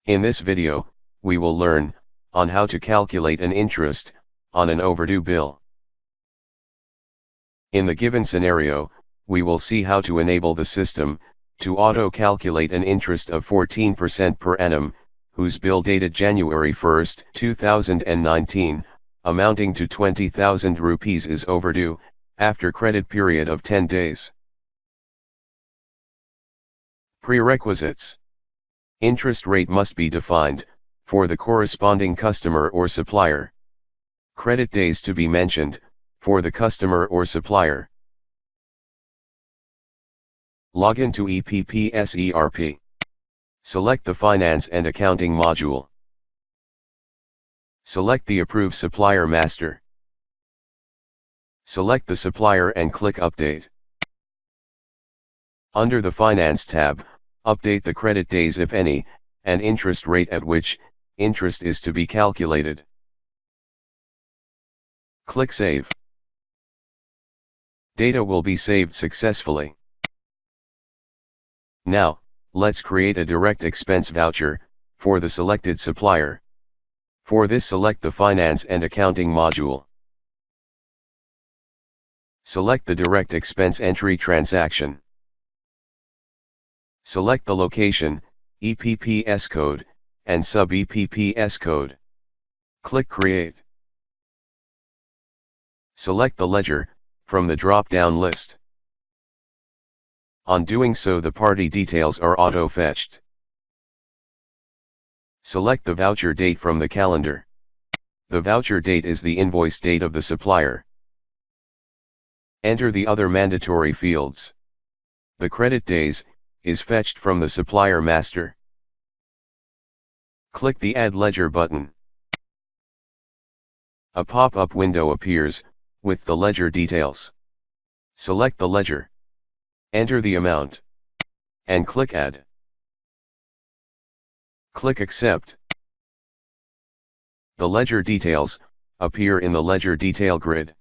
In this video, we will learn on how to calculate an interest on an overdue bill. In the given scenario, we will see how to enable the system to auto-calculate an interest of 14% per annum, whose bill dated January 1, 2019, amounting to 20,000 rupees is overdue, after credit period of 10 days. Prerequisites. Interest rate must be defined for the corresponding customer or supplier. Credit days to be mentioned for the customer or supplier. Login to EPPS ERP. Select the Finance and Accounting module. Select the Approve Supplier Master. Select the supplier and click Update. Under the Finance tab, update the credit days if any, and interest rate at which interest is to be calculated. Click Save. Data will be saved successfully. Now, let's create a direct expense voucher for the selected supplier. For this, select the Finance and Accounting module. Select the direct expense entry transaction. Select the location, EPPS code, and sub-EPPS code. Click Create. Select the ledger from the drop-down list. On doing so, the party details are auto-fetched. Select the voucher date from the calendar. The voucher date is the invoice date of the supplier. Enter the other mandatory fields. The credit days is fetched from the supplier master. Click the Add Ledger button. A pop-up window appears with the ledger details. Select the ledger. Enter the amount. And click Add. Click Accept. The ledger details appear in the ledger detail grid.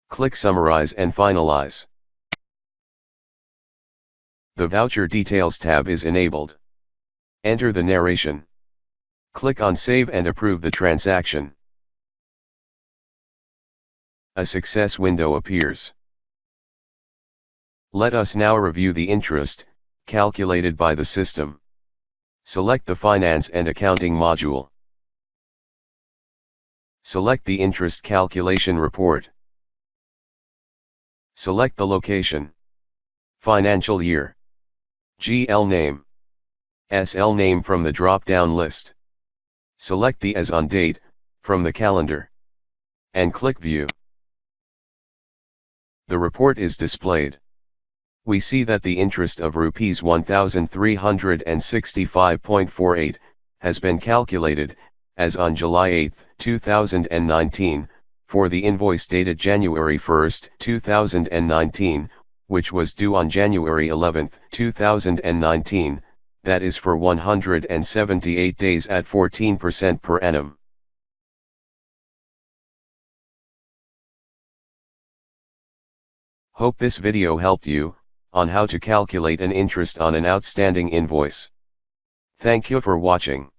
Click Summarize and Finalize. The Voucher Details tab is enabled. Enter the narration. Click on Save and approve the transaction. A success window appears. Let us now review the interest calculated by the system. Select the Finance and Accounting module. Select the Interest Calculation Report. Select the location. Financial year. GL name. SL name from the drop-down list. Select the As on date from the calendar. And click View. The report is displayed. We see that the interest of Rs 1,365.48 has been calculated, as on July 8, 2019, for the invoice dated January 1, 2019, which was due on January 11, 2019, that is for 178 days at 14% per annum. Hope this video helped you on how to calculate an interest on an outstanding invoice. Thank you for watching.